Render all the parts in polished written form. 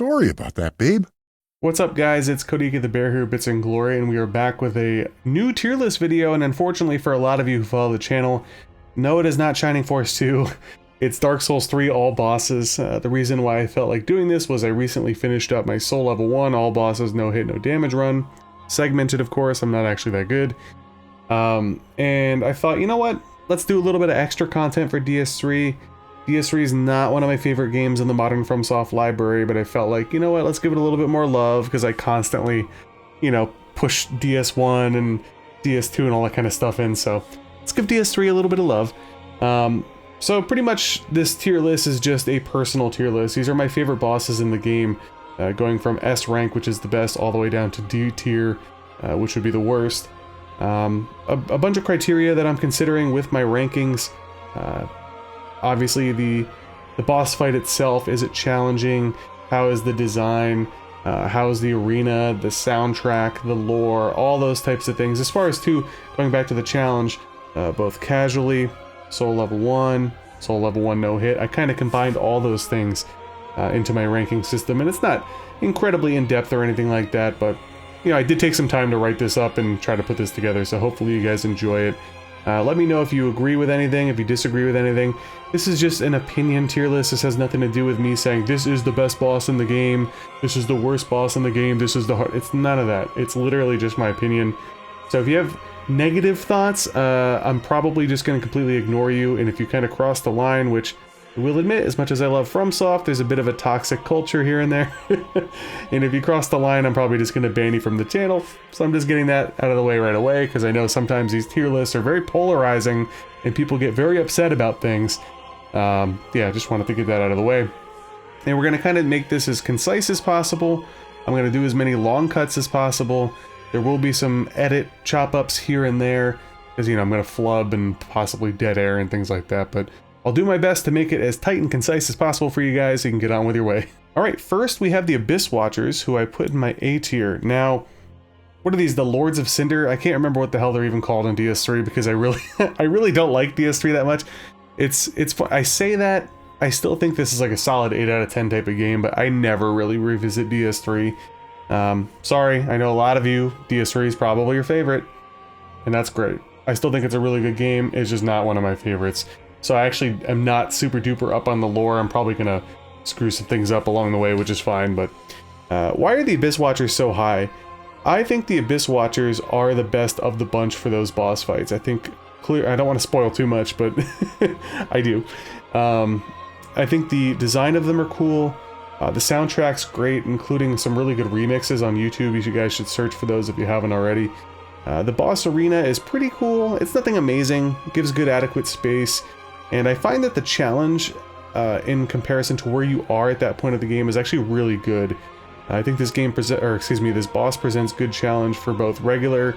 Sorry about that, babe. What's up, guys? It's Kodiak the Bear here, Bits and Glory, and we are back with a new tier list video. And unfortunately for a lot of you who follow the channel, no, it is not Shining Force 2. It's Dark Souls 3 all bosses. The reason why I felt like doing this was I recently finished up my Soul Level 1 all bosses, no hit, no damage run. Segmented, of course. I'm not actually that good. And I thought, you know what? Let's do a little bit of extra content for DS3. DS3 is not one of my favorite games in the modern FromSoft library, but I felt like, you know what, let's give it a little bit more love, because I constantly, you know, push DS1 and DS2 and all that kind of stuff in, so let's give DS3 a little bit of love. So pretty much this tier list is just a personal tier list. These are my favorite bosses in the game, going from S rank, which is the best, all the way down to D tier, which would be the worst. A bunch of criteria that I'm considering with my rankings. Obviously, the boss fight itself, is it challenging? How is the design? How is the arena, the soundtrack, the lore, all those types of things. As far as going back to the challenge, both casually, Soul Level 1, Soul Level 1 no hit, I kind of combined all those things into my ranking system, and it's not incredibly in-depth or anything like that, but you know, I did take some time to write this up and try to put this together, so hopefully you guys enjoy it. Let me know if you agree with anything, if you disagree with anything. This is just an opinion tier list. This has nothing to do with me saying this is the best boss in the game, this is the worst boss in the game, this is the hard. It's none of that. It's literally just my opinion. So if you have negative thoughts, I'm probably just going to completely ignore you. And if you kind of cross the line, which I will admit, as much as I love FromSoft, there's a bit of a toxic culture here and there. And if you cross the line, I'm probably just going to ban you from the channel. So I'm just getting that out of the way right away, because I know sometimes these tier lists are very polarizing and people get very upset about things. Yeah, just wanted to get that out of the way. And we're going to kind of make this as concise as possible. I'm going to do as many long cuts as possible. There will be some edit chop-ups here and there, because, you know, I'm going to flub and possibly dead air and things like that, but I'll do my best to make it as tight and concise as possible for you guys so you can get on with your way. Alright, first we have the Abyss Watchers, who I put in my A tier. Now, what are these, the Lords of Cinder? I can't remember what the hell they're even called in DS3, because I really don't like DS3 that much. It's fun. I say that, I still think this is like a solid 8 out of 10 type of game, but I never really revisit DS3. Sorry, I know a lot of you, DS3 is probably your favorite, and that's great. I still think it's a really good game, it's just not one of my favorites. So I actually am not super duper up on the lore. I'm probably gonna screw some things up along the way, which is fine, but why are the Abyss Watchers so high? I think the Abyss Watchers are the best of the bunch for those boss fights. I think, I don't want to spoil too much, but I do. I think the design of them are cool. The soundtrack's great, including some really good remixes on YouTube. You guys should search for those if you haven't already. The boss arena is pretty cool. It's nothing amazing. It gives good adequate space. And I find that the challenge, in comparison to where you are at that point of the game, is actually really good. I think this game this boss presents good challenge for both regular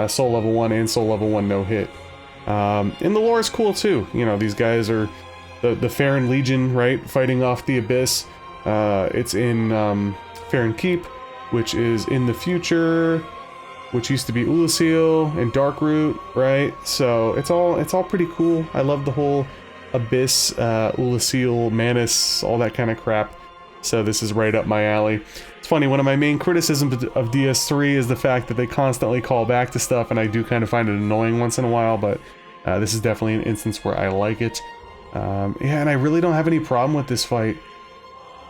Soul Level 1 and Soul Level 1 no hit. And the lore is cool too. You know, these guys are the Farron Legion, right? Fighting off the Abyss. It's in Farron Keep, which is in the future, which used to be Ulasil and Darkroot, right? So it's all pretty cool. I love the whole Abyss, Ulasil, Manus, all that kind of crap. So this is right up my alley. It's funny, one of my main criticisms of DS3 is the fact that they constantly call back to stuff, and I do kind of find it annoying once in a while, but this is definitely an instance where I like it. Yeah, and I really don't have any problem with this fight.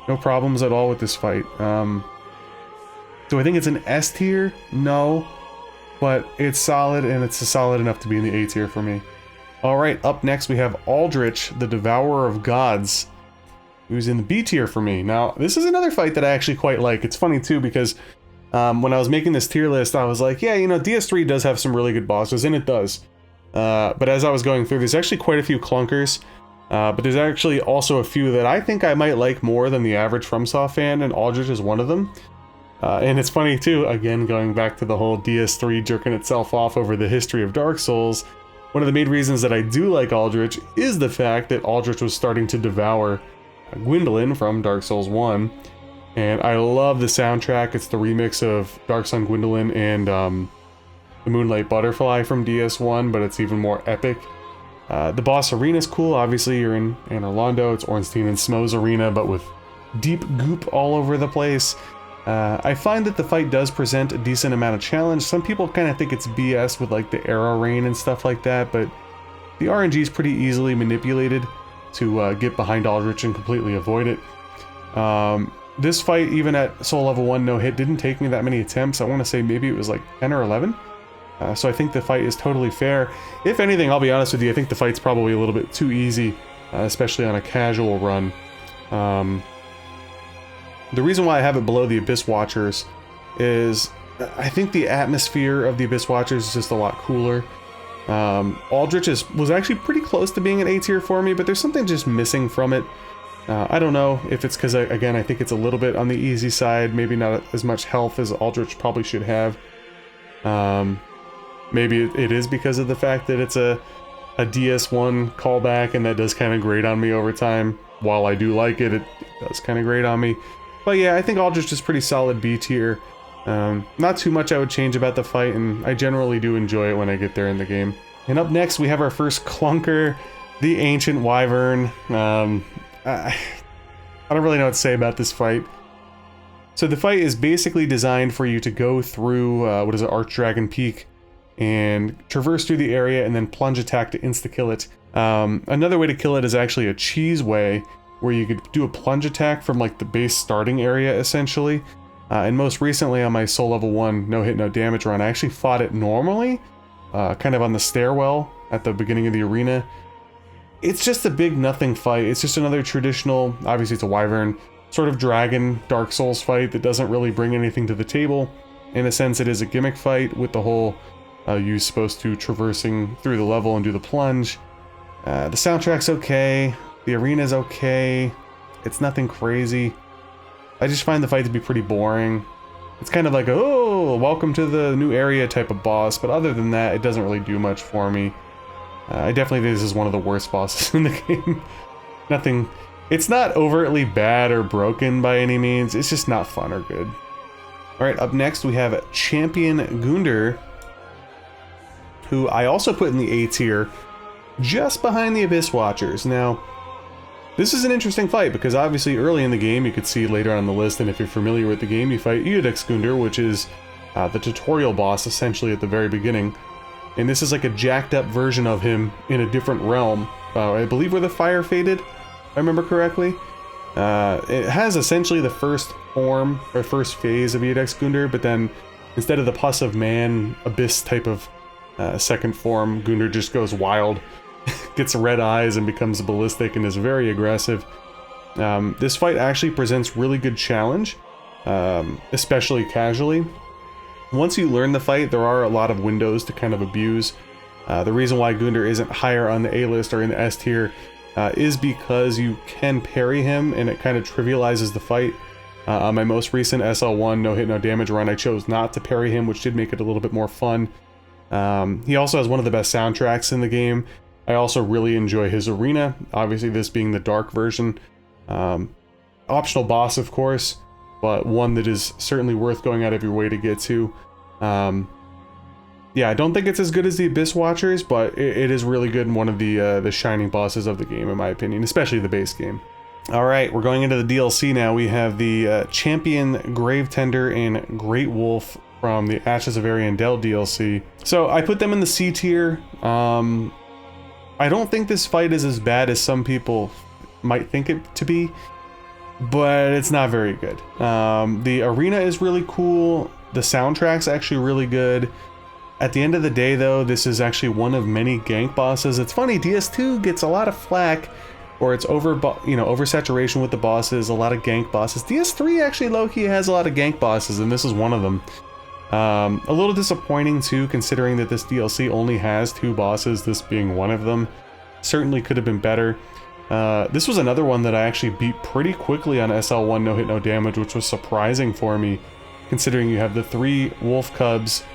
No problems at all with this fight. Do I think it's an S tier? No. But it's solid, and it's solid enough to be in the A tier for me. Alright, up next we have Aldrich, the Devourer of Gods, who's in the B tier for me. Now, this is another fight that I actually quite like. It's funny too, because when I was making this tier list, I was like, yeah, you know, DS3 does have some really good bosses, and it does. But as I was going through, there's actually quite a few clunkers. But there's actually also a few that I think I might like more than the average FromSoft fan, and Aldrich is one of them. And it's funny too, again, going back to the whole DS3 jerking itself off over the history of Dark Souls, one of the main reasons that I do like Aldrich is the fact that Aldrich was starting to devour Gwyndolin from Dark Souls 1, and I love the soundtrack. It's the remix of Dark Sun Gwyndolin and the Moonlight Butterfly from DS1, but it's even more epic. The boss arena is cool. Obviously, you're in Anor Londo. It's Ornstein and Smo's arena, but with deep goop all over the place. I find that the fight does present a decent amount of challenge. Some people kind of think it's BS with like the arrow rain and stuff like that, but the RNG is pretty easily manipulated to get behind Aldrich and completely avoid it. This fight, even at soul level 1 no hit, didn't take me that many attempts. I want to say maybe it was like 10 or 11. So I think the fight is totally fair. If anything, I'll be honest with you, I think the fight's probably a little bit too easy, especially on a casual run. The reason why I have it below the Abyss Watchers is I think the atmosphere of the Abyss Watchers is just a lot cooler. Aldrich was actually pretty close to being an A tier for me, but there's something just missing from it. I don't know if it's because, again, I think it's a little bit on the easy side, maybe not as much health as Aldrich probably should have. Maybe it is because of the fact that it's a DS1 callback, and that does kind of grate on me over time. While I do like it, it does kind of grate on me. But yeah, I think Aldrich is pretty solid B tier. Not too much I would change about the fight, and I generally do enjoy it when I get there in the game. And up next, we have our first clunker, the Ancient Wyvern. I don't really know what to say about this fight. So the fight is basically designed for you to go through, Archdragon Peak, and traverse through the area and then plunge attack to insta-kill it. Another way to kill it is actually a cheese way, where you could do a plunge attack from like the base starting area, essentially. And most recently on my soul level 1 no hit no damage run, I actually fought it normally, kind of on the stairwell at the beginning of the arena. It's just a big nothing fight. It's just another traditional, obviously it's a Wyvern, sort of dragon Dark Souls fight that doesn't really bring anything to the table. In a sense, it is a gimmick fight with the whole you supposed to traversing through the level and do the plunge. The soundtrack's okay. The arena's okay. It's nothing crazy. I just find the fight to be pretty boring. It's kind of like, oh, welcome to the new area type of boss, but other than that, it doesn't really do much for me. I definitely think this is one of the worst bosses in the game. Nothing... It's not overtly bad or broken by any means, it's just not fun or good. Alright, up next we have Champion Gundyr, who I also put in the A tier, just behind the Abyss Watchers. Now, this is an interesting fight, because obviously early in the game, you could see later on the list, and if you're familiar with the game, you fight Iudex Gundyr, which is the tutorial boss, essentially, at the very beginning. And this is like a jacked up version of him in a different realm. I believe where the fire faded, if I remember correctly. It has essentially the first form, or first phase of Iudex Gundyr, but then instead of the Pus of Man, Abyss type of second form, Gundyr just goes wild, gets red eyes and becomes ballistic and is very aggressive. This fight actually presents really good challenge, especially casually. Once you learn the fight, there are a lot of windows to kind of abuse. The reason why Gundyr isn't higher on the A list or in the S tier is because you can parry him and it kind of trivializes the fight. On my most recent SL1 no hit no damage run, I chose not to parry him, which did make it a little bit more fun. He also has one of the best soundtracks in the game. I also really enjoy his arena, obviously this being the dark version. Optional boss, of course, but one that is certainly worth going out of your way to get to. Yeah, I don't think it's as good as the Abyss Watchers, but it is really good and one of the shining bosses of the game, in my opinion, especially the base game. Alright, we're going into the DLC now. We have the Champion Gravetender and Greatwolf from the Ashes of Ariandel DLC. So I put them in the C tier. I don't think this fight is as bad as some people might think it to be, but it's not very good. The arena is really cool. The soundtrack's actually really good. At the end of the day, though, this is actually one of many gank bosses. It's funny, DS2 gets a lot of flack, or it's oversaturation with the bosses, a lot of gank bosses. DS3 actually low-key has a lot of gank bosses, and this is one of them. A little disappointing too, considering that this DLC only has 2 bosses, this being one of them. Certainly could have been better. This was another one that I actually beat pretty quickly on SL1 no hit no damage, which was surprising for me, considering you have the 3 wolf cubs,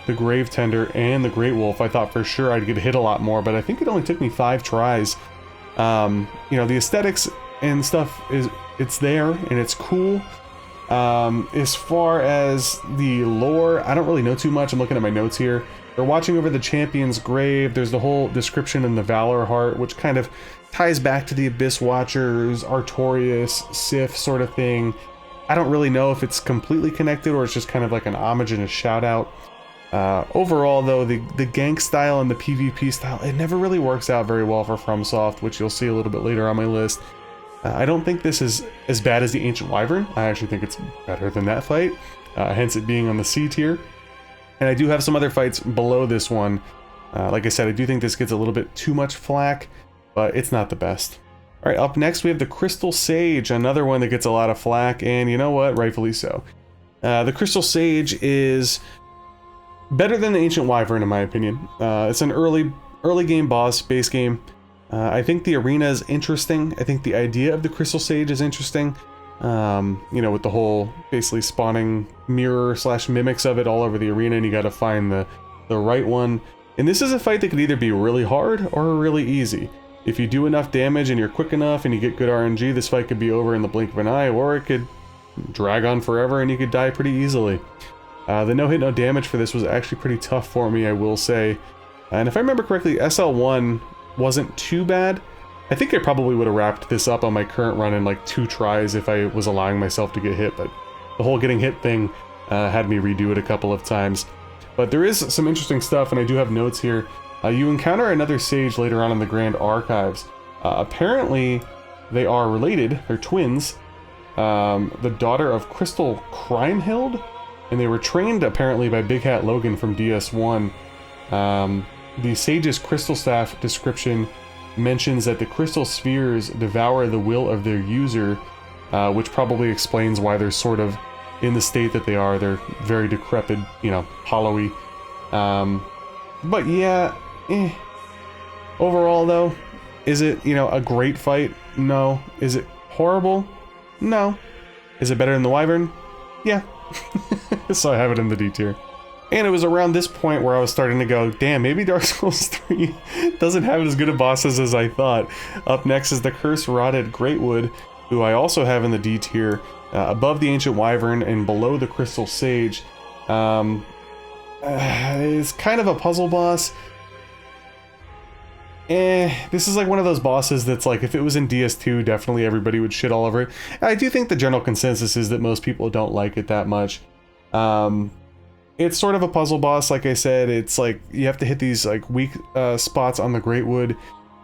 the Gravetender, and the Greatwolf. I thought for sure I'd get hit a lot more, but I think it only took me 5 tries. You know, the aesthetics and stuff, it's there, and it's cool. As far as the lore, I don't really know too much. I'm looking at my notes here. They're watching over the champion's grave. There's the whole description in the Valor Heart, which kind of ties back to the Abyss Watchers, Artorias, Sif sort of thing. I don't really know if it's completely connected or it's just kind of like an homage and a shout out. Overall, though, the gank style and the PvP style, it never really works out very well for FromSoft, which you'll see a little bit later on my list. I don't think this is as bad as the Ancient Wyvern. I actually think it's better than that fight, hence it being on the C tier. And I do have some other fights below this one. Like I said, I do think this gets a little bit too much flack, but it's not the best. All right, up next we have the Crystal Sage, another one that gets a lot of flack, and you know what? Rightfully so. The Crystal Sage is better than the Ancient Wyvern in my opinion. It's an early game boss, base game. I think the arena is interesting. I think the idea of the Crystal Sage is interesting. You know, with the whole basically spawning mirror / mimics of it all over the arena, and you got to find the right one. And this is a fight that could either be really hard or really easy. If you do enough damage and you're quick enough and you get good RNG, this fight could be over in the blink of an eye, or it could drag on forever and you could die pretty easily. The no hit, no damage for this was actually pretty tough for me, I will say. And if I remember correctly, SL1 wasn't too bad. I think I probably would have wrapped this up on my current run in like 2 tries if I was allowing myself to get hit, but the whole getting hit thing had me redo it a couple of times. But there is some interesting stuff, and I do have notes here. You encounter another sage later on in the Grand Archives. Apparently, they are related, they're twins. The daughter of Crystal Crimehild, and they were trained apparently by Big Hat Logan from DS1. The sage's crystal staff description mentions that the crystal spheres devour the will of their user, which probably explains why they're sort of in the state that they are. They're very decrepit, you know, hollowy. But yeah, overall though, is it, you know, a great fight? No. Is it horrible? No. Is it better than the Wyvern? Yeah. So I have it in the D tier. And it was around this point where I was starting to go, damn, maybe Dark Souls 3 doesn't have as good of bosses as I thought. Up next is the Curse-Rotted Greatwood, who I also have in the D tier, above the Ancient Wyvern and below the Crystal Sage. It's kind of a puzzle boss. This is like one of those bosses that's like, if it was in DS2, definitely everybody would shit all over it. I do think the general consensus is that most people don't like it that much. It's sort of a puzzle boss, like I said. It's like you have to hit these like weak spots on the Greatwood.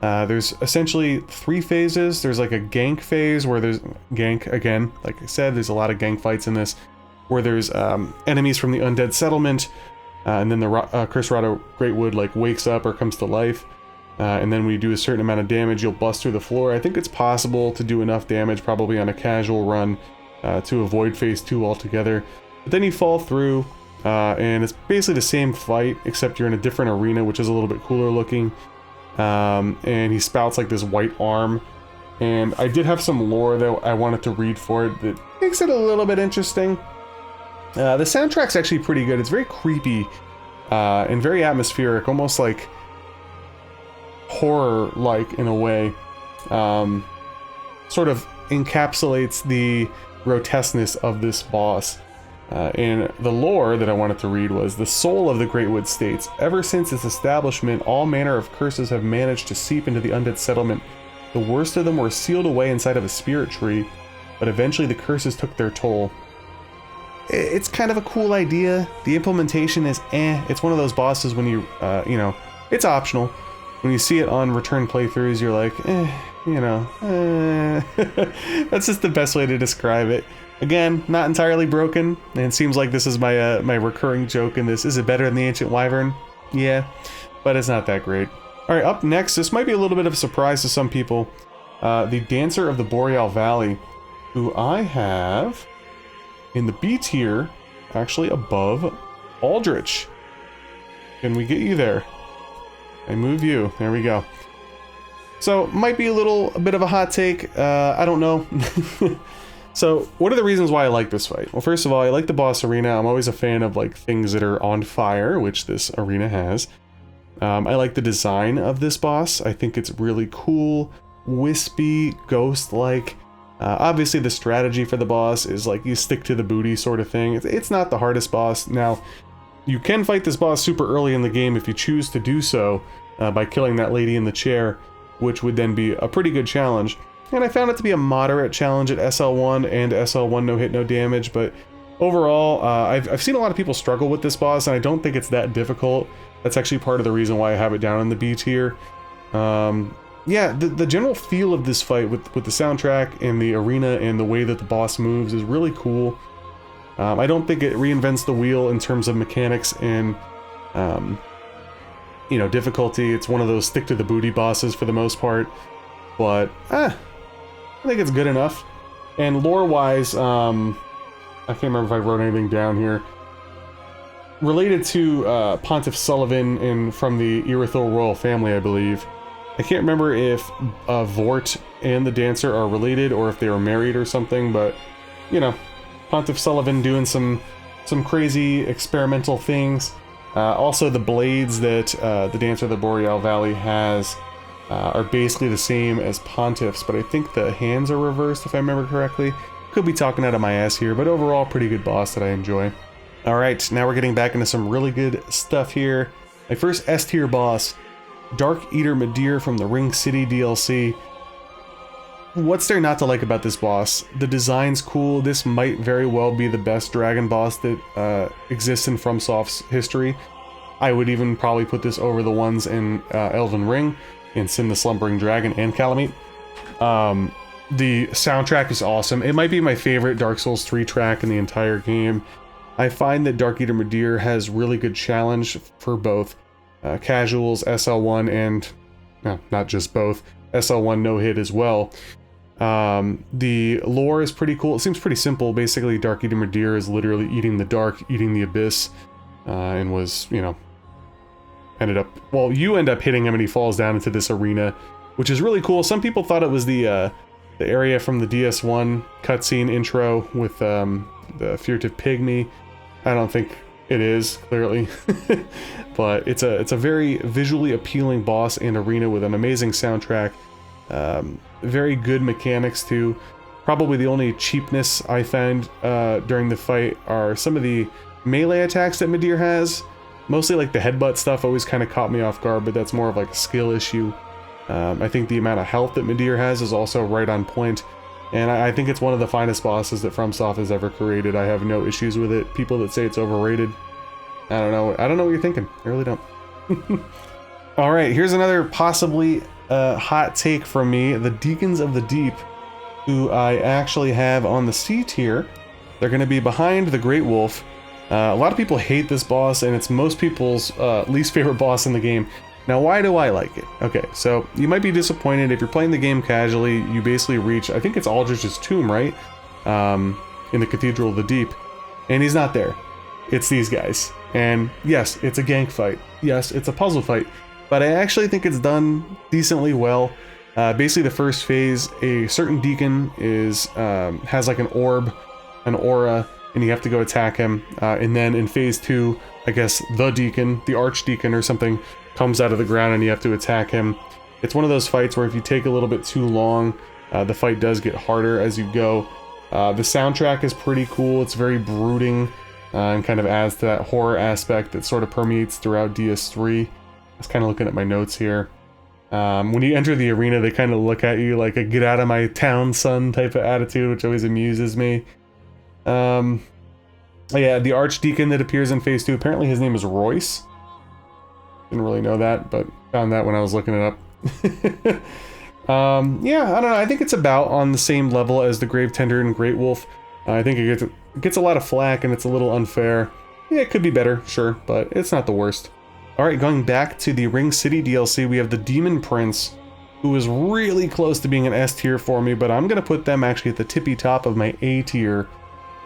There's essentially 3 phases. There's like a gank phase where there's gank again. Like I said, there's a lot of gank fights in this, where there's enemies from the undead settlement, and then the Curse-Rotted Greatwood like wakes up or comes to life. And then when you do a certain amount of damage, you'll bust through the floor. I think it's possible to do enough damage, probably on a casual run, to avoid phase 2 altogether. But then you fall through, and it's basically the same fight, except you're in a different arena, which is a little bit cooler looking. And he spouts like this white arm. And I did have some lore that I wanted to read for it that makes it a little bit interesting. The soundtrack's actually pretty good. It's very creepy, and very atmospheric, almost like horror-like in a way. Sort of encapsulates the grotesqueness of this boss. And the lore that I wanted to read was, the soul of the Greatwood states, ever since its establishment, all manner of curses have managed to seep into the undead settlement. The worst of them were sealed away inside of a spirit tree, but eventually the curses took their toll. It's kind of a cool idea. The implementation is It's one of those bosses when you, you know, it's optional. When you see it on return playthroughs, you're like, you know, That's just the best way to describe it. Again, not entirely broken, and it seems like this is my my recurring joke in this. Is it better than the Ancient Wyvern? Yeah, but it's not that great. Alright, up next, this might be a little bit of a surprise to some people. The Dancer of the Boreal Valley, who I have in the B tier, actually above Aldrich. Can we get you there? I move you. There we go. So, might be a bit of a hot take. I don't know. So, what are the reasons why I like this fight? Well, first of all, I like the boss arena. I'm always a fan of like things that are on fire, which this arena has. I like the design of this boss. I think it's really cool, wispy, ghost-like. Obviously, the strategy for the boss is like you stick to the booty sort of thing. It's not the hardest boss. Now, You can fight this boss super early in the game if you choose to do so, by killing that lady in the chair, which would then be a pretty good challenge. And I found it to be a moderate challenge at SL1 and SL1 no hit, no damage, but overall, I've seen a lot of people struggle with this boss, and I don't think it's that difficult. That's actually part of the reason why I have it down in the B tier. Yeah, the general feel of this fight with the soundtrack and the arena and the way that the boss moves is really cool. I don't think it reinvents the wheel in terms of mechanics and, you know, difficulty. It's one of those stick-to-the-booty bosses for the most part, but, I think it's good enough. And lore-wise, I can't remember if I wrote anything down here. Related to Pontiff Sulyvahn and from the Iudex royal family, I believe. I can't remember if Vordt and the dancer are related or if they were married or something, but, you know, Pontiff Sulyvahn doing some crazy experimental things. Also, the blades that the dancer of the Boreal Valley has are basically the same as Pontiff's, but I think the hands are reversed if I remember correctly. Could be talking out of my ass here, but overall, pretty good boss that I enjoy. Alright, now we're getting back into some really good stuff here. My first S tier boss, Darkeater Midir from the Ring City DLC. What's there not to like about this boss? The design's cool. This might very well be the best dragon boss that exists in FromSoft's history. I would even probably put this over the ones in Elden Ring, in Sin the Slumbering Dragon, and Calamite. The soundtrack is awesome. It might be my favorite Dark Souls 3 track in the entire game. I find that Darkeater Midir has really good challenge for both casuals, SL1, and, no, not just both, SL1 no hit as well. The lore is pretty cool. It seems pretty simple. Basically, Darkeater Midir is literally eating the dark, eating the abyss, and was, you know, ended up, well, you end up hitting him and he falls down into this arena, which is really cool. Some people thought it was the area from the DS1 cutscene intro with the furtive pygmy. I don't think it is, clearly. But it's a very visually appealing boss and arena with an amazing soundtrack. Very good mechanics too. Probably the only cheapness I found during the fight are some of the melee attacks that Midir has. Mostly like the headbutt stuff always kind of caught me off guard, but that's more of like a skill issue. I think the amount of health that Midir has is also right on point. And I think it's one of the finest bosses that FromSoft has ever created. I have no issues with it. People that say it's overrated, I don't know what you're thinking. I really don't. Alright, here's another possibly hot take from me. The Deacons of the Deep, who I actually have on the C tier. They're going to be behind the Greatwolf. A lot of people hate this boss, and it's most people's least favorite boss in the game. Now, why do I like it? Okay, so you might be disappointed if you're playing the game casually. You basically reach, I think it's Aldrich's tomb, right? In the Cathedral of the Deep. And he's not there. It's these guys. And yes, it's a gank fight. Yes, it's a puzzle fight. But I actually think it's done decently well. Basically, the first phase, a certain deacon has like an orb, an aura, and you have to go attack him. And then in phase 2, I guess the deacon, the archdeacon or something, comes out of the ground and you have to attack him. It's one of those fights where if you take a little bit too long, the fight does get harder as you go. The soundtrack is pretty cool. It's very brooding and kind of adds to that horror aspect that sort of permeates throughout DS3. I was kind of looking at my notes here. When you enter the arena, they kind of look at you like a get out of my town, son type of attitude, which always amuses me. Yeah, the archdeacon that appears in phase 2, apparently his name is Royce. Didn't really know that, but found that when I was looking it up. Yeah, I don't know. I think it's about on the same level as the Gravetender and Greatwolf. I think it gets a lot of flack and it's a little unfair. Yeah, it could be better, sure, but it's not the worst. Alright, going back to the Ring City DLC, we have the Demon Prince, who is really close to being an S tier for me, but I'm going to put them actually at the tippy top of my A tier.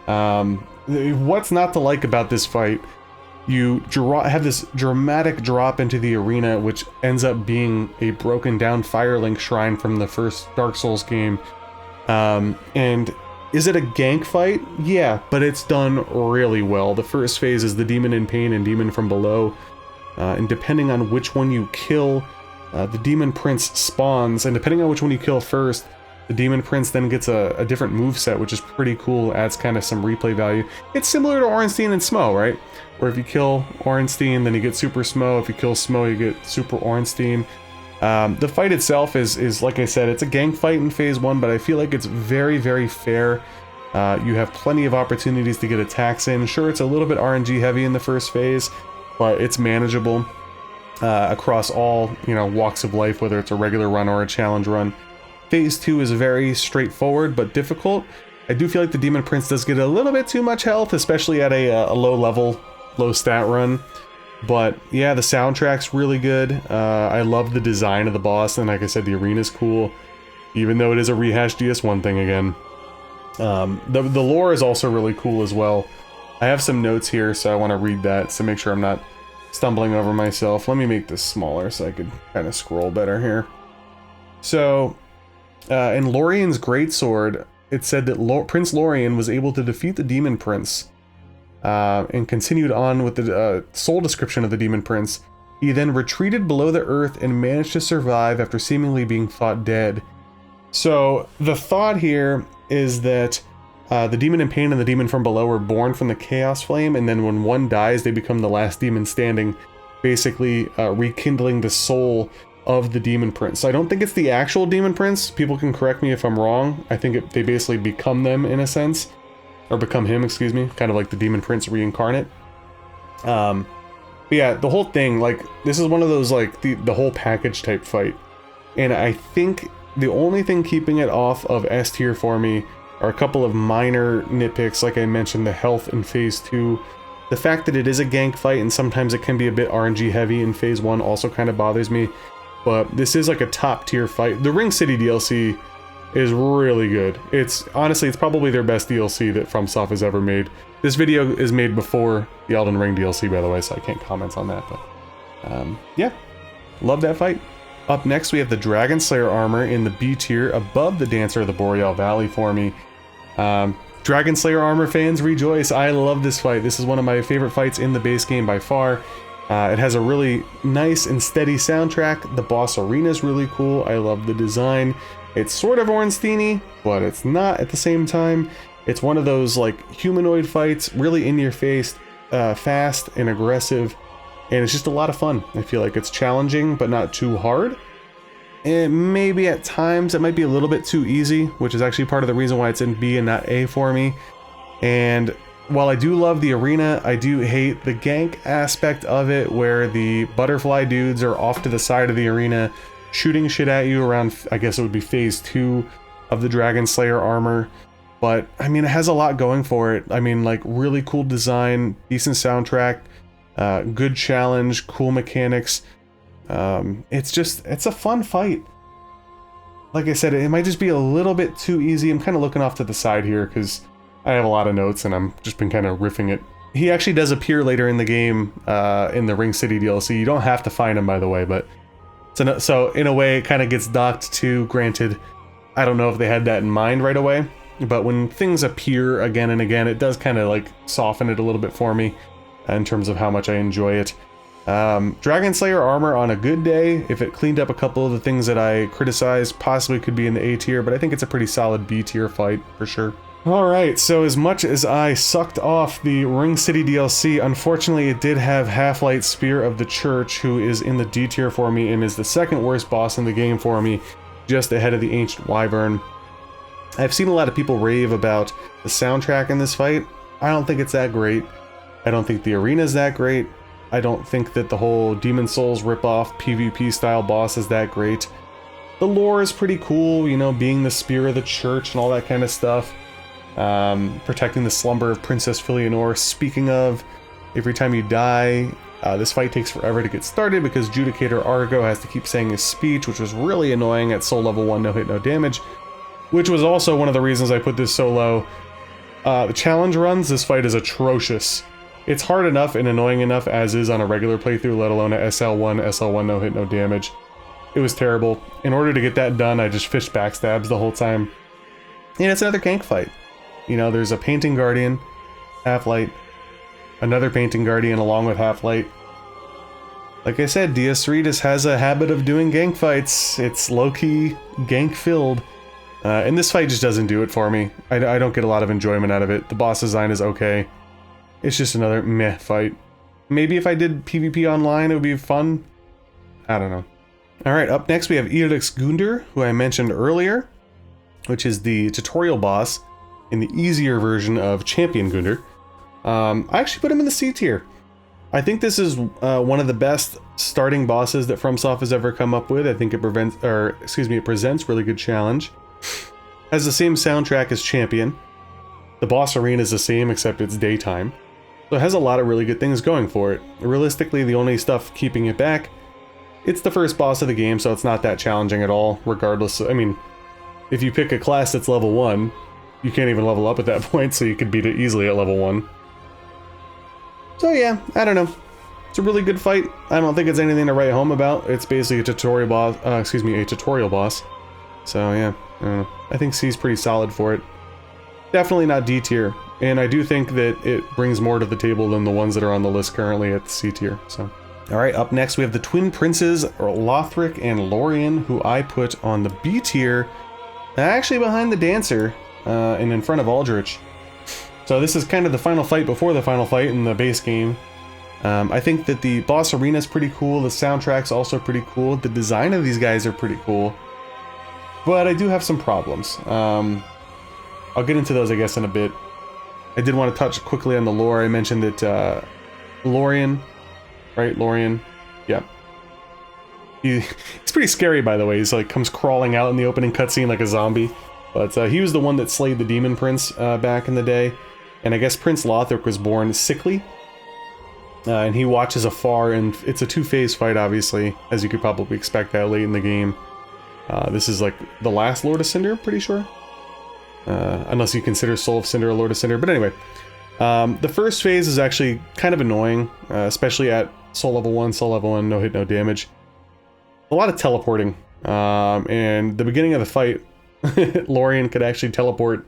What's not to like about this fight? You have this dramatic drop into the arena, which ends up being a broken down Firelink shrine from the first Dark Souls game. And is it a gank fight? Yeah, but it's done really well. The first phase is the Demon in Pain and Demon from Below. And depending on which one you kill, the Demon Prince spawns, and depending on which one you kill first, The Demon Prince then gets a different move set, which is pretty cool, adds kind of some replay value. It's similar to Ornstein and Smo, right? Where if you kill Ornstein, then you get Super Smo. If you kill Smo, you get Super Ornstein. The fight itself is, like I said, it's a gank fight in Phase 1, but I feel like it's very, very fair. You have plenty of opportunities to get attacks in. Sure, it's a little bit RNG heavy in the first phase, but it's manageable across all, you know, walks of life, whether it's a regular run or a challenge run. Phase 2 is very straightforward but difficult. I do feel like the Demon Prince does get a little bit too much health, especially at a low level, low stat run. But yeah, the soundtrack's really good. I love the design of the boss, and like I said, the arena's cool, even though it is a rehashed DS1 thing again. The lore is also really cool as well. I have some notes here, so I want to read that, so make sure I'm not stumbling over myself. Let me make this smaller so I could kind of scroll better here. So, in Lorian's Greatsword, it said that Prince Lorian was able to defeat the Demon Prince, and continued on with the soul description of the Demon Prince. He then retreated below the earth and managed to survive after seemingly being thought dead. So the thought here is that the Demon in Pain and the Demon from Below were born from the Chaos Flame, and then when one dies, they become the last demon standing, basically rekindling the soul of the Demon Prince. So I don't think it's the actual Demon Prince. People can correct me if I'm wrong. I think they basically become them in a sense. Or become him, excuse me, kind of like the Demon Prince reincarnate. But yeah, the whole thing, like, this is one of those, like, the whole package type fight. And I think the only thing keeping it off of S tier for me are a couple of minor nitpicks, like I mentioned, the health in Phase 2. The fact that it is a gank fight and sometimes it can be a bit RNG heavy in Phase 1 also kind of bothers me. But this is like a top tier fight. The Ring City DLC is really good. Honestly, it's probably their best DLC that FromSoft has ever made. This video is made before the Elden Ring DLC, by the way, so I can't comment on that, but yeah, love that fight. Up next, we have the Dragonslayer Armour in the B tier above the Dancer of the Boreal Valley for me. Dragonslayer Armour fans, rejoice. I love this fight. This is one of my favorite fights in the base game by far. It has a really nice and steady soundtrack. The boss arena is really cool. I love the design. It's sort of Ornstein-y, but it's not at the same time. It's one of those like humanoid fights, really in your face, fast and aggressive, and it's just a lot of fun. I feel like it's challenging, but not too hard. And maybe at times it might be a little bit too easy, which is actually part of the reason why it's in B and not A for me. And while I do love the arena, I do hate the gank aspect of it, where the butterfly dudes are off to the side of the arena shooting shit at you around, I guess it would be Phase 2 of the Dragonslayer Armour. But, I mean, it has a lot going for it. I mean, like, really cool design, decent soundtrack, good challenge, cool mechanics. It's a fun fight. Like I said, it might just be a little bit too easy. I'm kind of looking off to the side here because I have a lot of notes and I'm just been kind of riffing it. He actually does appear later in the game, in the Ring City DLC. You don't have to find him, by the way, but so in a way it kind of gets docked too. Granted, I don't know if they had that in mind right away, but when things appear again and again, it does kind of like soften it a little bit for me in terms of how much I enjoy it. Dragonslayer Armour on a good day, if it cleaned up a couple of the things that I criticized, possibly could be in the A tier, but I think it's a pretty solid B tier fight for sure. Alright, so as much as I sucked off the Ring City DLC, unfortunately it did have Halflight Spear of the Church, who is in the D tier for me and is the second worst boss in the game for me, just ahead of the Ancient Wyvern. I've seen a lot of people rave about the soundtrack in this fight. I don't think it's that great. I don't think the arena is that great. I don't think that the whole Demon Souls ripoff PvP style boss is that great. The lore is pretty cool, you know, being the Spear of the Church and all that kind of stuff. Protecting the slumber of Princess Filianor. Speaking of, every time you die, this fight takes forever to get started because Judicator Argo has to keep saying his speech, which was really annoying at soul level 1, no hit, no damage. Which was also one of the reasons I put this so low. The challenge runs, this fight is atrocious. It's hard enough and annoying enough as is on a regular playthrough, let alone a SL1 no hit, no damage. It was terrible. In order to get that done, I just fished backstabs the whole time. And it's another gank fight. You know, there's a Painting Guardian, Halflight, another Painting Guardian along with Halflight. Like I said, DS3 just has a habit of doing gank fights. It's low-key gank-filled. And this fight just doesn't do it for me. I don't get a lot of enjoyment out of it. The boss design is okay. It's just another meh fight. Maybe if I did PvP online, it would be fun. I don't know. Alright, up next we have Iudex Gundyr, who I mentioned earlier, which is the tutorial boss in the easier version of Champion Gundyr. I actually put him in the C tier. I think this is one of the best starting bosses that FromSoft has ever come up with. I think it presents really good challenge. Has the same soundtrack as Champion. The boss arena is the same, except it's daytime. So it has a lot of really good things going for it. Realistically, the only stuff keeping it back, it's the first boss of the game, so it's not that challenging at all, regardless. I mean, if you pick a class that's level 1, you can't even level up at that point, so you could beat it easily at level 1. So yeah, I don't know. It's a really good fight. I don't think it's anything to write home about. It's basically a tutorial boss, a tutorial boss. So yeah, I don't know. I think C's pretty solid for it. Definitely not D tier. And I do think that it brings more to the table than the ones that are on the list currently at the C tier, so. Alright, up next we have the Twin Princes, Lothric and Lorian, who I put on the B tier, actually behind the Dancer, and in front of Aldrich. So this is kind of the final fight before the final fight in the base game. I think that the boss arena is pretty cool, the soundtrack's also pretty cool, the design of these guys are pretty cool. But I do have some problems. I'll get into those, I guess, in a bit. I did want to touch quickly on the lore. I mentioned that Lorian, right? Lorian, yeah. He's pretty scary, by the way. He's like comes crawling out in the opening cutscene like a zombie. But he was the one that slayed the Demon Prince back in the day. And I guess Prince Lothric was born sickly. And he watches afar, and it's a two-phase fight, obviously, as you could probably expect that late in the game. This is like the last Lord of Cinder, pretty sure. Unless you consider Soul of Cinder a Lord of Cinder. But anyway, the first phase is actually kind of annoying, especially at Soul Level 1, Soul Level 1, no hit, no damage. A lot of teleporting. And the beginning of the fight, Lorian could actually teleport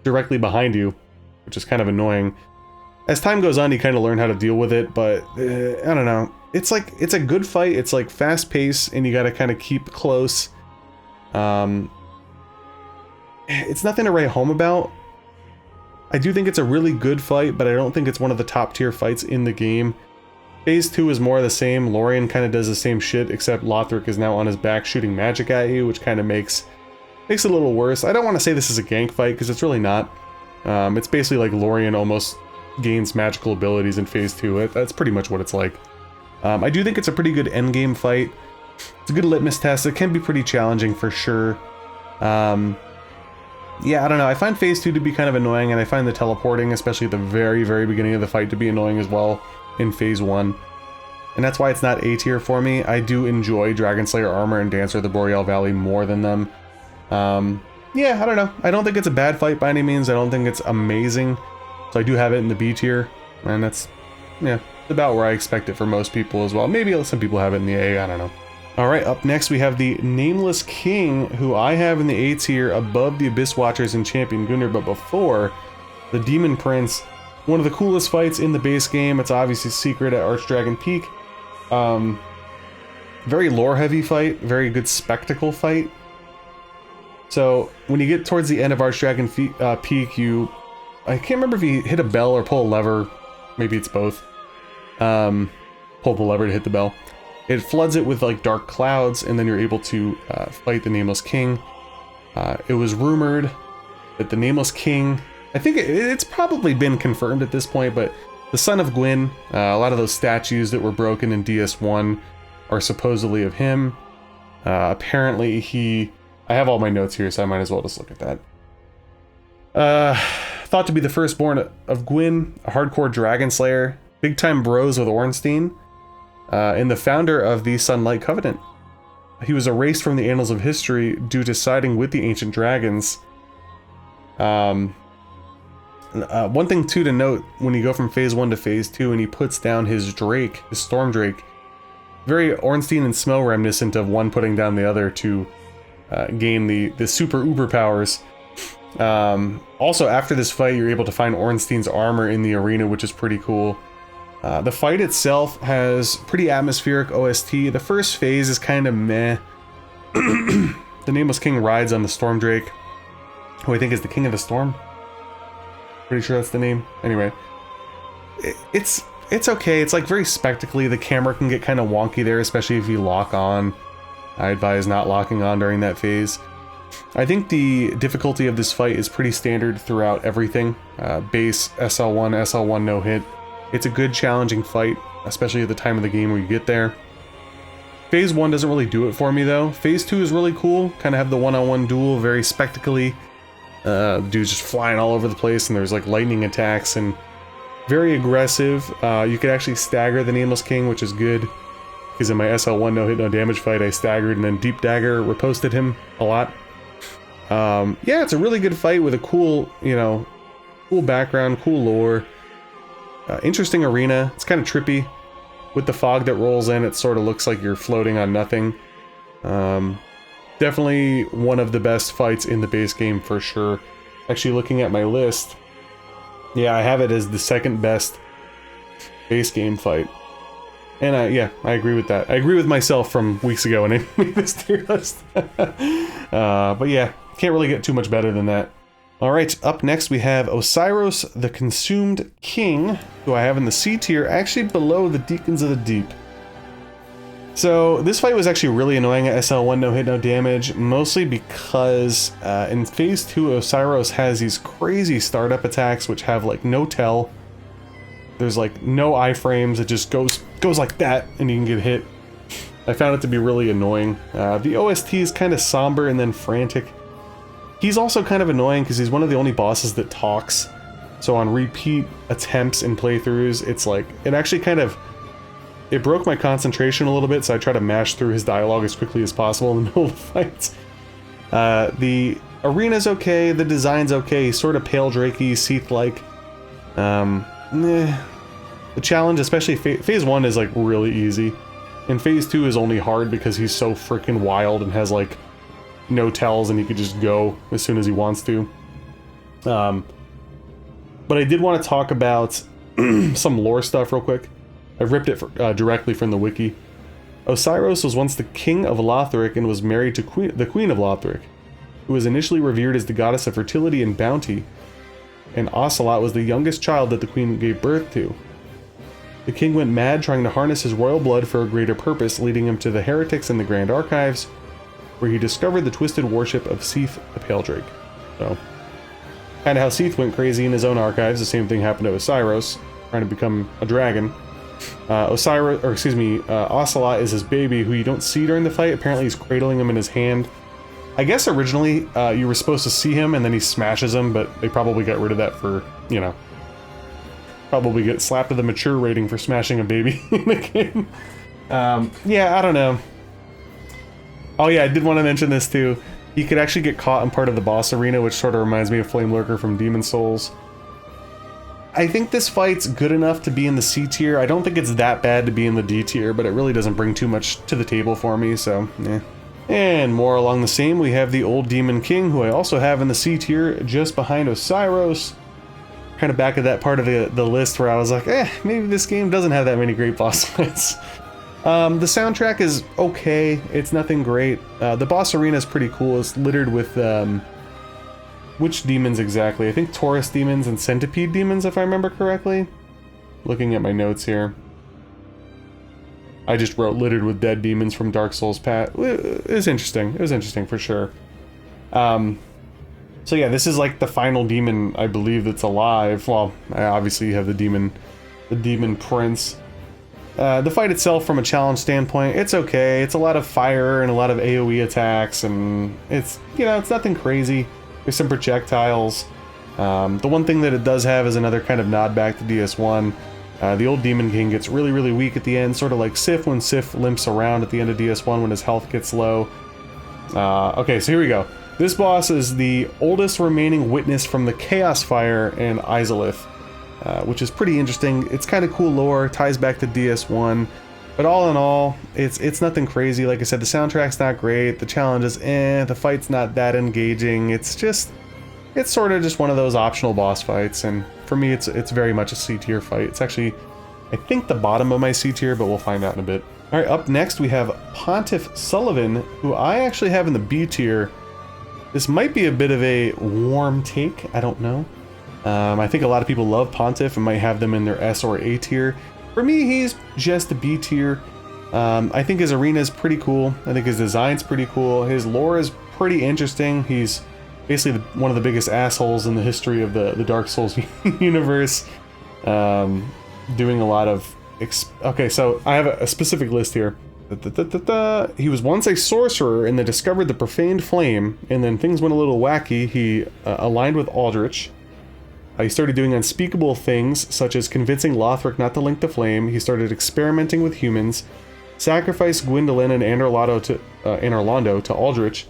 directly behind you, which is kind of annoying. As time goes on, you kind of learn how to deal with it, but I don't know. It's like, it's a good fight. It's like fast paced, and you got to kind of keep close. It's nothing to write home about. I do think it's a really good fight, but I don't think it's one of the top tier fights in the game. Phase 2 is more of the same. Lorian kind of does the same shit, except Lothric is now on his back shooting magic at you, which kind of makes it a little worse. I don't want to say this is a gank fight, because it's really not. It's basically like Lorian almost gains magical abilities in Phase 2. That's pretty much what it's like. I do think it's a pretty good endgame fight. It's a good litmus test. It can be pretty challenging for sure. Yeah, I don't know. I find Phase 2 to be kind of annoying, and I find the teleporting, especially at the very, very beginning of the fight, to be annoying as well in Phase 1. And that's why it's not A tier for me. I do enjoy Dragonslayer Armour and Dancer of the Boreal Valley more than them. Yeah, I don't know. I don't think it's a bad fight by any means. I don't think it's amazing. So I do have it in the B tier, and that's, yeah, about where I expect it for most people as well. Maybe some people have it in the A, I don't know. Alright, up next we have the Nameless King, who I have in the A tier above the Abyss Watchers and Champion Gundyr, but before the Demon Prince. One of the coolest fights in the base game. It's obviously secret at Archdragon Peak. Very lore heavy fight, very good spectacle fight. So when you get towards the end of Archdragon Peak, I can't remember if you hit a bell or pull a lever. Maybe it's both. Pull the lever to hit the bell. It floods it with like dark clouds, and then you're able to fight the Nameless King. It was rumored that the Nameless King, I think it's probably been confirmed at this point, but the son of Gwyn, a lot of those statues that were broken in DS1 are supposedly of him. Apparently I have all my notes here, so I might as well just look at that. Thought to be the firstborn of Gwyn, a hardcore dragon slayer, big time bros with Ornstein, and the founder of the Sunlight Covenant. He was erased from the annals of history due to siding with the ancient dragons. One thing too to note, when you go from Phase 1 to Phase 2 and he puts down his Drake, his Storm Drake, very Ornstein and Smell reminiscent of one putting down the other to gain the super uber powers. Also, after this fight, you're able to find Ornstein's armor in the arena, which is pretty cool. The fight itself has pretty atmospheric OST. The first phase is kind of meh. The Nameless King rides on the Storm Drake. who I think is the King of the Storm. Pretty sure that's the name. Anyway, it's okay. It's like very spectacly. The camera can get kind of wonky there, especially if you lock on. I advise not locking on during that phase. I think the difficulty of this fight is pretty standard throughout everything. Base, SL1, SL1 no hit. It's a good challenging fight, especially at the time of the game where you get there. Phase 1 doesn't really do it for me though. Phase 2 is really cool. Kind of have the one-on-one duel, very spectacly. Dudes just flying all over the place, and there's like lightning attacks and very aggressive. You could actually stagger the Nameless King, which is good. Because in my SL1 no hit no damage fight, I staggered and then deep dagger riposted him a lot. Yeah, it's a really good fight with a cool, you know, cool background, cool lore. Interesting arena. It's kind of trippy. With the fog that rolls in, it sort of looks like you're floating on nothing. Definitely one of the best fights in the base game for sure. Actually, looking at my list, yeah, I have it as the second best base game fight. And yeah, I agree with that. I agree with myself from weeks ago when I made this tier list. But yeah, can't really get too much better than that. Alright, up next we have Oceiros, the Consumed King, who I have in the C tier, actually below the Deacons of the Deep. So this fight was actually really annoying at SL1 no hit no damage, mostly because in phase 2 Oceiros has these crazy startup attacks which have like no tell. There's like no iframes, it just goes like that and you can get hit. I found it to be really annoying. The OST is kind of somber and then frantic. He's also kind of annoying because he's one of the only bosses that talks. So on repeat attempts and playthroughs, it's like, it actually kind of, it broke my concentration a little bit, so I try to mash through his dialogue as quickly as possible in the middle of the fights. The arena's okay, the design's okay, he's sort of pale drakey, Seath-like. The challenge, especially phase 1 is like really easy. And phase 2 is only hard because he's so freaking wild and has like no tells and he could just go as soon as he wants to. But I did want to talk about some lore stuff real quick. I ripped it directly from the wiki. Oceiros was once the king of Lothric and was married to the queen of Lothric, who was initially revered as the goddess of fertility and bounty. And Ocelot was the youngest child that the queen gave birth to. The king went mad trying to harness his royal blood for a greater purpose, leading him to the heretics in the Grand Archives, where he discovered the twisted worship of Seath the Pale Drake. So, kind of how Seath went crazy in his own archives, the same thing happened to Oceiros, trying to become a dragon. Ocelot is his baby, who you don't see during the fight. Apparently he's cradling him in his hand. I guess originally you were supposed to see him and then he smashes him, but they probably got rid of that for, you know, probably get slapped with a mature rating for smashing a baby in the game. Yeah, I don't know. Oh yeah, I did want to mention this too. You could actually get caught in part of the boss arena, which sort of reminds me of Flame Lurker from Demon Souls. I think this fight's good enough to be in the C tier. I don't think it's that bad to be in the D tier, but it really doesn't bring too much to the table for me, so eh. And more along the same, we have the Old Demon King, who I also have in the C tier, just behind Oceiros. Kind of back at that part of the list where I was like, maybe this game doesn't have that many great boss fights. The soundtrack is okay, it's nothing great. The boss arena is pretty cool, it's littered with, which demons exactly? I think Taurus demons and Centipede demons, if I remember correctly. Looking at my notes here. I just wrote littered with dead demons from Dark Souls Pat. It was interesting. It was interesting for sure. So yeah, this is like the final demon, I believe, that's alive. Well, obviously you have the demon prince. The fight itself, from a challenge standpoint, it's okay. It's a lot of fire and a lot of AoE attacks, and it's, you know, it's nothing crazy. There's some projectiles. The one thing that it does have is another kind of nod back to DS1. The Old Demon King gets really, really weak at the end, sort of like Sif when Sif limps around at the end of DS1 when his health gets low. Okay, so here we go. This boss is the oldest remaining witness from the Chaos Fire in Izalith, which is pretty interesting. It's kind of cool lore, ties back to DS1, but all in all, it's nothing crazy. Like I said, the soundtrack's not great, the challenge is the fight's not that engaging. It's sort of just one of those optional boss fights, and for me, it's very much a C tier fight. It's actually, I think, the bottom of my C tier, but we'll find out in a bit. All right, up next we have Pontiff Sulyvahn, who I actually have in the B tier. This might be a bit of a warm take, I don't know. I think a lot of people love Pontiff and might have them in their S or A tier. For me, he's just a B tier. I think his arena is pretty cool. I think his design's pretty cool. His lore is pretty interesting. He's basically one of the biggest assholes in the history of the Dark Souls universe. Doing a lot of... Okay, so I have a specific list here. He was once a sorcerer and then discovered the profaned flame, and then things went a little wacky. He aligned with Aldrich. He started doing unspeakable things, such as convincing Lothric not to link the flame. He started experimenting with humans, sacrificed Gwendolyn and Orlando to Aldrich,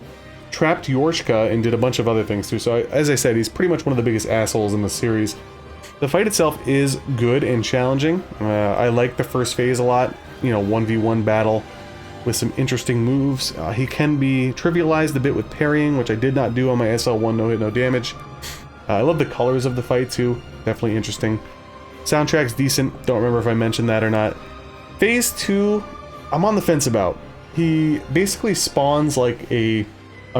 trapped Yorshka, and did a bunch of other things too. So as I said, he's pretty much one of the biggest assholes in the series. The fight itself is good and challenging. I like the first phase a lot. You know, 1v1 battle with some interesting moves. He can be trivialized a bit with parrying, which I did not do on my SL1 no hit no damage. I love the colors of the fight too, definitely interesting. Soundtrack's decent, don't remember if I mentioned that or not. Phase 2, I'm on the fence about. He basically spawns like a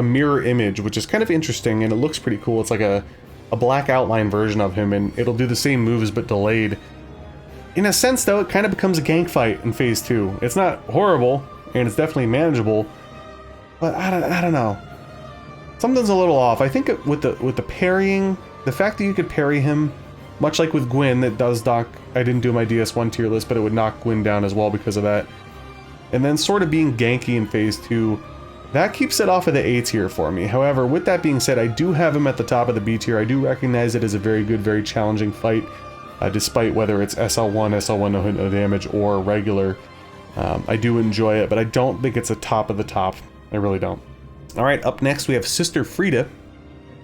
mirror image, which is kind of interesting and it looks pretty cool. It's like a black outline version of him, and it'll do the same moves but delayed. In a sense though, it kind of becomes a gank fight in Phase 2. It's not horrible, and it's definitely manageable, but I don't know. Something's a little off. I think with the parrying, the fact that you could parry him, much like with Gwyn, that does knock... I didn't do my DS1 tier list, but it would knock Gwyn down as well because of that. And then sort of being ganky in Phase 2, that keeps it off of the A tier for me. However, with that being said, I do have him at the top of the B tier. I do recognize it as a very good, very challenging fight, despite whether it's SL1 no hit no damage, or regular. I do enjoy it, but I don't think it's a top of the top. I really don't. Alright, up next we have Sister Friede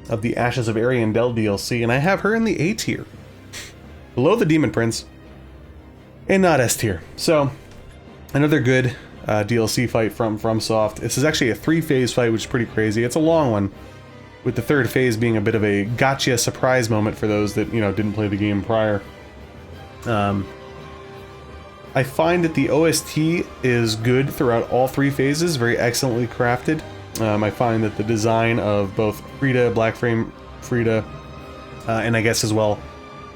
of the Ashes of Ariandel DLC, and I have her in the A tier. Below the Demon Prince, and not S tier. So, another good DLC fight from FromSoft. This is actually a 3-phase fight, which is pretty crazy. It's a long one, with the third phase being a bit of a gotcha surprise moment for those that, you know, didn't play the game prior. I find that the OST is good throughout all 3 phases, very excellently crafted. I find that the design of both Friede, Black Flame Friede, and I guess as well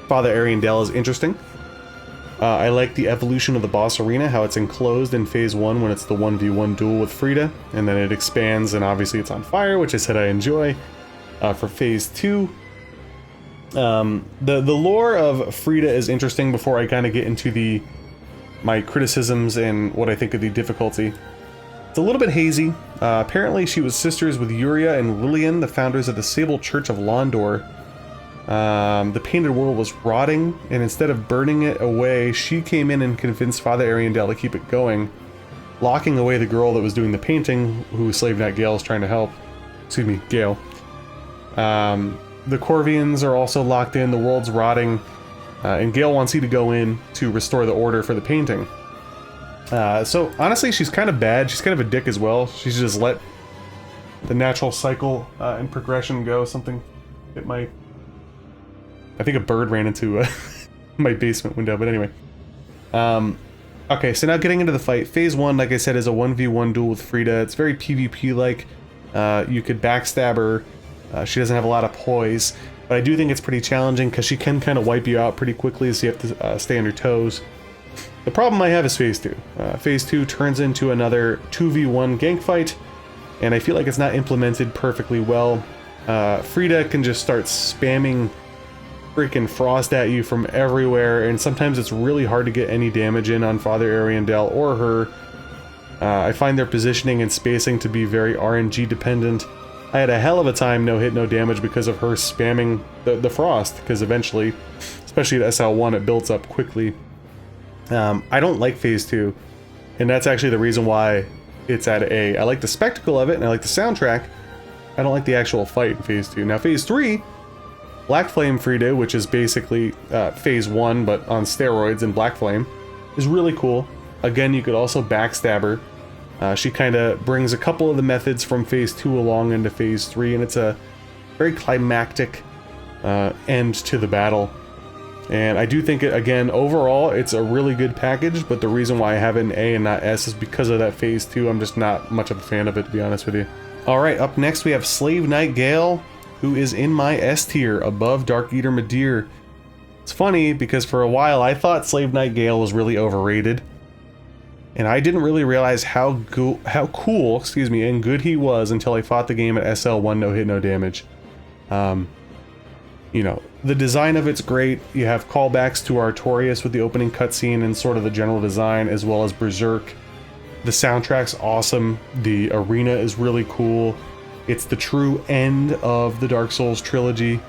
Father Ariandel is interesting. I like the evolution of the boss arena, how it's enclosed in Phase 1 when it's the 1v1 duel with Friede, and then it expands and obviously it's on fire, which I said I enjoy. For Phase 2, the lore of Friede is interesting before I kind of get into my criticisms and what I think of the difficulty. It's a little bit hazy. Apparently she was sisters with Yuria and Lilian, the founders of the Sable Church of Londor. The Painted World was rotting, and instead of burning it away, she came in and convinced Father Ariandel to keep it going, locking away the girl that was doing the painting, who Slave Knight Gael is trying to help. Excuse me, Gael. The Corvians are also locked in, the world's rotting, and Gael wants you to go in to restore the order for the painting. So honestly, she's kind of bad. She's kind of a dick as well. She's just let the natural cycle and progression go. Something hit my... I think a bird ran into my basement window, but anyway. Okay, so now getting into the fight. Phase 1, like I said, is a 1v1 duel with Friede. It's very PvP-like. You could backstab her. She doesn't have a lot of poise, but I do think it's pretty challenging because she can kind of wipe you out pretty quickly, so you have to stay on your toes. The problem I have is Phase 2. Phase 2 turns into another 2v1 gank fight, and I feel like it's not implemented perfectly well. Friede can just start spamming freaking frost at you from everywhere, and sometimes it's really hard to get any damage in on Father Ariandel or her. I find their positioning and spacing to be very RNG dependent. I had a hell of a time no hit no damage because of her spamming the frost, because eventually, especially at SL1, it builds up quickly. I don't like Phase 2, and that's actually the reason why it's at A. I like the spectacle of it, and I like the soundtrack. I don't like the actual fight in Phase 2. Now Phase 3, Black Flame Friede, which is basically Phase 1 but on steroids in Black Flame, is really cool. Again, you could also backstab her. She kind of brings a couple of the methods from Phase 2 along into Phase 3, and it's a very climactic end to the battle. And I do think, again, overall, it's a really good package, but the reason why I have it in A and not S is because of that Phase 2. I'm just not much of a fan of it, to be honest with you. Alright, up next we have Slave Knight Gael, who is in my S tier, above Darkeater Midir. It's funny, because for a while I thought Slave Knight Gael was really overrated. And I didn't really realize how cool, excuse me, and good he was until I fought the game at SL1 no hit, no damage. You know, the design of it's great. You have callbacks to Artorias with the opening cutscene and sort of the general design, as well as Berserk. The soundtrack's awesome. The arena is really cool. It's the true end of the Dark Souls trilogy.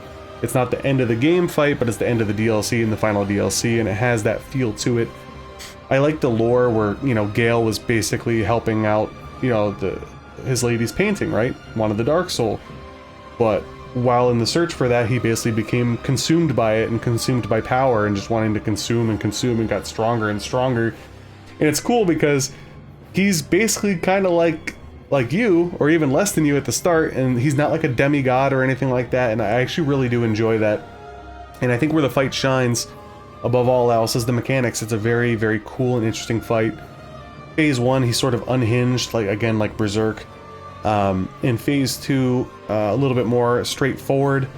It's not the end of the game fight, but it's the end of the DLC and the final DLC, and it has that feel to it. I like the lore where, you know, Gael was basically helping out, you know, his lady's painting, right? Wanted the Dark Soul. But while in the search for that, he basically became consumed by it and consumed by power and just wanting to consume and got stronger and stronger. And it's cool because he's basically kind of like you, or even less than you at the start, and he's not like a demigod or anything like that, and I actually really do enjoy that. And I think where the fight shines above all else is the mechanics. It's a very, very cool and interesting fight. Phase 1, he's sort of unhinged, like Berserk. In Phase 2, a little bit more straightforward.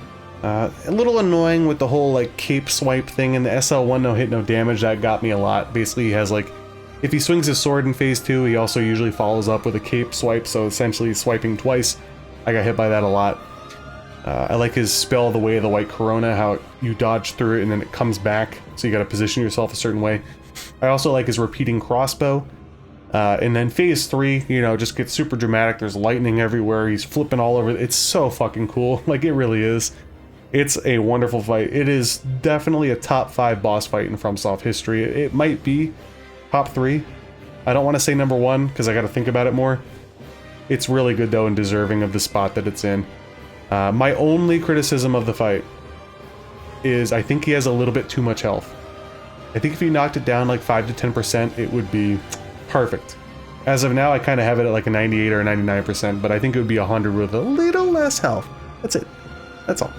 A little annoying with the whole like cape swipe thing in the SL1 no hit, no damage. That got me a lot. Basically, he has like, if he swings his sword in Phase 2, he also usually follows up with a cape swipe, so essentially he's swiping twice. I got hit by that a lot. I like his spell, the Way of the White Corona, how you dodge through it and then it comes back, so you gotta position yourself a certain way. I also like his repeating crossbow. And then Phase 3, you know, just gets super dramatic. There's lightning everywhere, he's flipping all over. It's so fucking cool, like it really is. It's a wonderful fight. It is definitely a top 5 boss fight in FromSoft history. It might be top 3. I don't want to say number 1 because I got to think about it more. It's really good though and deserving of the spot that it's in. My only criticism of the fight is I think he has a little bit too much health. I think if you knocked it down like 5 to 10%, it would be perfect. As of now, I kind of have it at like a 98 or a 99%, but I think it would be 100 with a little less health. That's it. That's all.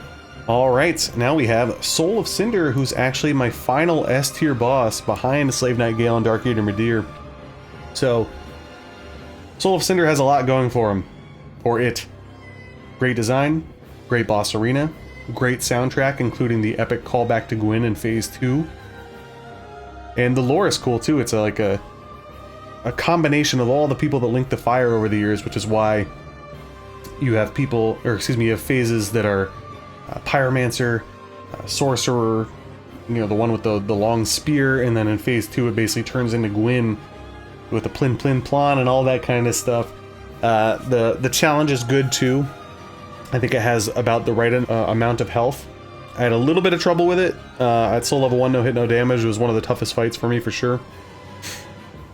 Alright, now we have Soul of Cinder, who's actually my final S tier boss behind Slave Knight Gael and Darkeater Midir. So, Soul of Cinder has a lot going for him. Or it. Great design, great boss arena, great soundtrack, including the epic callback to Gwyn in Phase 2. And the lore is cool too. It's like a combination of all the people that linked the fire over the years, which is why you have people, or excuse me, you have phases that are Pyromancer, Sorcerer, you know, the one with the long spear, and then in Phase 2 it basically turns into Gwyn with the Plin Plin Plon and all that kind of stuff. The challenge is good too. I think it has about the right amount of health. I had a little bit of trouble with it. At Soul Level 1 no hit, no damage, it was one of the toughest fights for me for sure.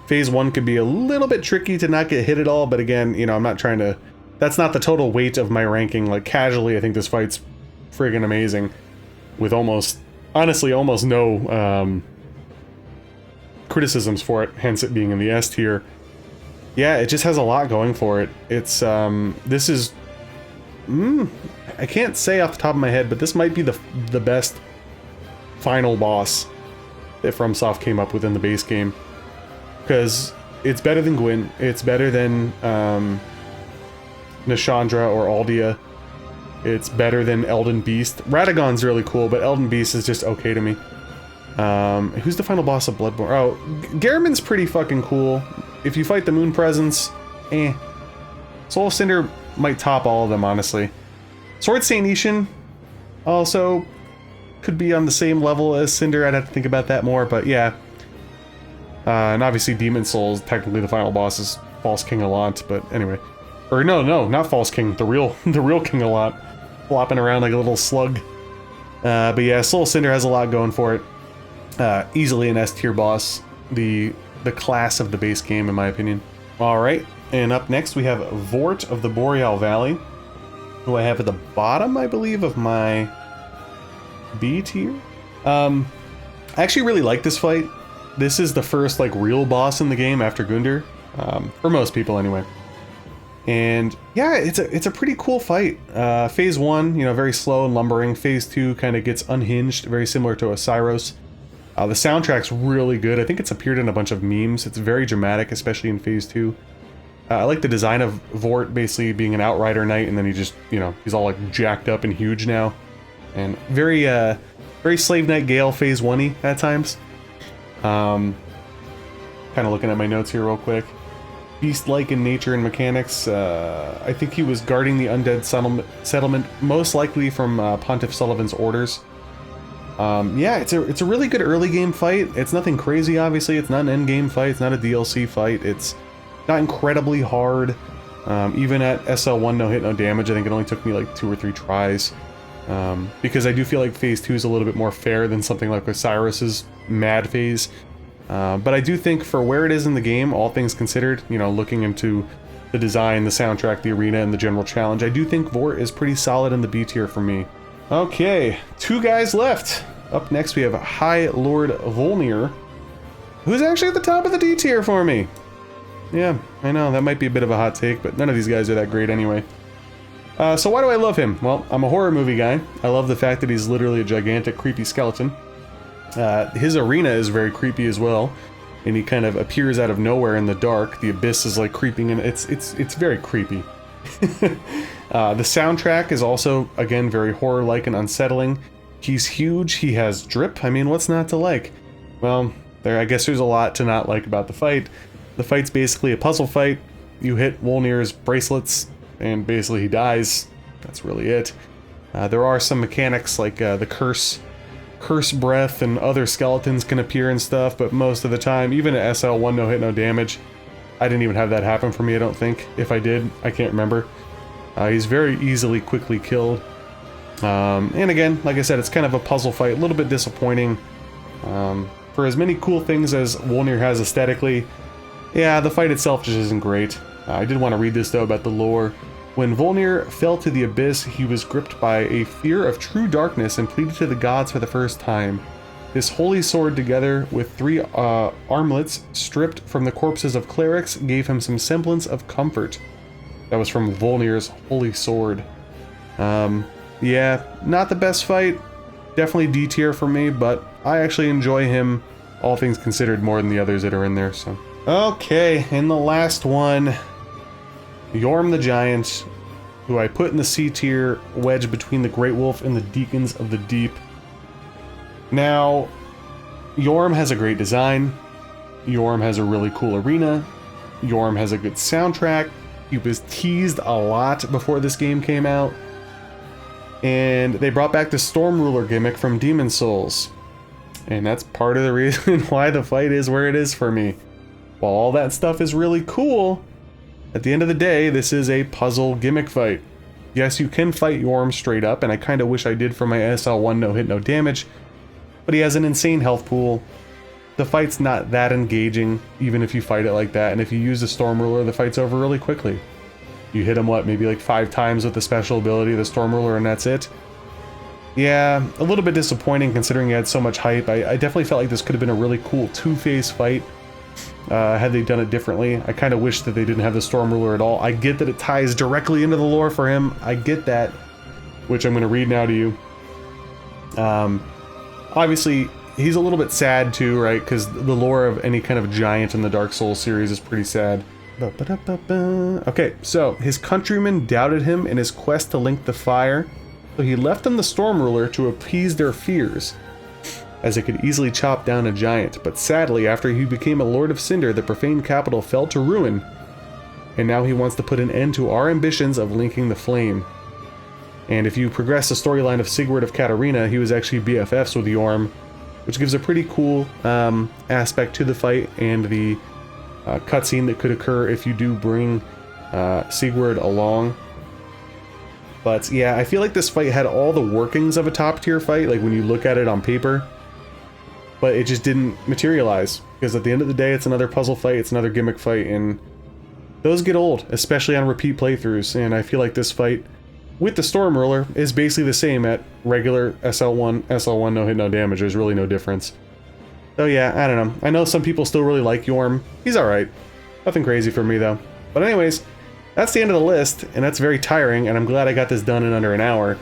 Phase 1 could be a little bit tricky to not get hit at all, but again, you know, I'm not trying to... That's not the total weight of my ranking. Like, casually, I think this fight's friggin' amazing. With almost... honestly, almost no criticisms for it, hence it being in the S tier. Yeah, it just has a lot going for it. It's, this is... I can't say off the top of my head, but this might be the best final boss that FromSoft came up with in the base game. Because it's better than Gwyn, it's better than Nashandra or Aldia, it's better than Elden Beast. Radagon's really cool, but Elden Beast is just okay to me. Who's the final boss of Bloodborne? Oh, Garriman's pretty fucking cool. If you fight the Moon Presence, eh. Soul of Cinder might top all of them, honestly. Sword Saint Ishin also could be on the same level as Cinder. I'd have to think about that more, but yeah. And obviously Demon Souls, technically the final boss is False King Allant, but anyway. Or no, not False King, the real King Allant. Flopping around like a little slug. But yeah, Soul of Cinder has a lot going for it. Easily an S tier boss. The class of the base game, in my opinion. Alright, and up next we have Vordt of the Boreal Valley, who I have at the bottom, I believe, of my B tier. I actually really like this fight. This is the first, like, real boss in the game after Gundyr. For most people, anyway. And, yeah, it's a pretty cool fight. Phase 1, you know, very slow and lumbering. Phase 2 kind of gets unhinged, very similar to Oceiros. The soundtrack's really good. I think it's appeared in a bunch of memes. It's very dramatic, especially in Phase 2. I like the design of Vordt basically being an Outrider Knight, and then he just, you know, he's all like jacked up and huge now. And very Slave Knight Gael Phase 1-y at times. Kind of looking at my notes here real quick. Beast-like in nature and mechanics. I think he was guarding the undead settlement, most likely from Pontiff Sulyvahn's orders. Yeah, it's a really good early game fight. It's nothing crazy, obviously. It's not an end game fight. It's not a DLC fight. It's not incredibly hard. Even at SL1 no hit, no damage, I think it only took me like 2 or 3 tries. Because I do feel like Phase 2 is a little bit more fair than something like Oceiros' Mad Phase. But I do think for where it is in the game, all things considered, you know, looking into the design, the soundtrack, the arena, and the general challenge, I do think Vordt is pretty solid in the B tier for me. Okay, 2 guys left. Up next we have High Lord Wolnir, who's actually at the top of the D tier for me. Yeah, I know, that might be a bit of a hot take, but none of these guys are that great anyway. So why do I love him? Well, I'm a horror movie guy. I love the fact that he's literally a gigantic, creepy skeleton. His arena is very creepy as well, and he kind of appears out of nowhere in the dark. The abyss is like creeping, and it's very creepy. The soundtrack is also, again, very horror-like and unsettling. He's huge, he has drip. I mean, what's not to like? Well, I guess there's a lot to not like about the fight. The fight's basically a puzzle fight. You hit Wolnir's bracelets, and basically he dies. That's really it. There are some mechanics like the curse breath, and other skeletons can appear and stuff, but most of the time, even at SL1 no hit, no damage, I didn't even have that happen for me, I don't think. If I did, I can't remember. He's very easily, quickly killed. And again, like I said, it's kind of a puzzle fight, a little bit disappointing. For as many cool things as Wolnir has aesthetically, yeah, the fight itself just isn't great. I did want to read this though about the lore. When Wolnir fell to the abyss, he was gripped by a fear of true darkness and pleaded to the gods for the first time. This holy sword, together with 3 armlets stripped from the corpses of clerics, gave him some semblance of comfort. That was from Wolnir's holy sword. Yeah, not the best fight. Definitely D tier for me, but I actually enjoy him, all things considered, more than the others that are in there, so. Okay, and the last one, Yhorm the Giant, who I put in the C tier, wedged between the Greatwolf and the Deacons of the Deep. Now, Yhorm has a great design. Yhorm has a really cool arena. Yhorm has a good soundtrack. He was teased a lot before this game came out. And they brought back the Storm Ruler gimmick from Demon Souls. And that's part of the reason why the fight is where it is for me. While all that stuff is really cool, at the end of the day, this is a puzzle gimmick fight. Yes, you can fight Yhorm straight up, and I kind of wish I did for my SL1 no hit, no damage, but he has an insane health pool. The fight's not that engaging, even if you fight it like that, and if you use the Storm Ruler, the fight's over really quickly. You hit him, what, maybe like 5 times with the special ability, the Storm Ruler, and that's it? Yeah, a little bit disappointing considering he had so much hype. I definitely felt like this could have been a really cool 2-phase fight. Had they done it differently. I kind of wish that they didn't have the Storm Ruler at all. I get that it ties directly into the lore for him. I get that, which I'm going to read now to you. Obviously, he's a little bit sad too, right? Because the lore of any kind of giant in the Dark Souls series is pretty sad. Okay, so his countrymen doubted him in his quest to link the fire, so he left them the Storm Ruler to appease their fears, as it could easily chop down a giant. But sadly, after he became a Lord of Cinder, the profane capital fell to ruin, and now he wants to put an end to our ambitions of linking the flame. And if you progress the storyline of Sigurd of Katarina, he was actually BFFs with Yhorm, which gives a pretty cool aspect to the fight and the cutscene that could occur if you do bring Sigurd along. But yeah, I feel like this fight had all the workings of a top tier fight, like when you look at it on paper, but it just didn't materialize, because at the end of the day, it's another puzzle fight, it's another gimmick fight, and those get old, especially on repeat playthroughs. And I feel like this fight with the Storm Ruler is basically the same at regular SL1 no hit, no damage. There's really no difference. So yeah, I don't know. I know some people still really like Yhorm. He's alright. Nothing crazy for me though. But anyways, that's the end of the list, and that's very tiring, and I'm glad I got this done in under an hour.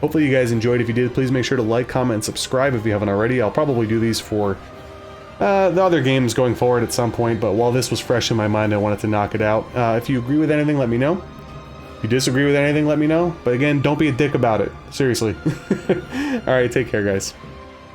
Hopefully you guys enjoyed. If you did, please make sure to like, comment, and subscribe if you haven't already. I'll probably do these for the other games going forward at some point, but while this was fresh in my mind, I wanted to knock it out. If you agree with anything, let me know. If you disagree with anything, let me know. But again, don't be a dick about it. Seriously. Alright, take care, guys.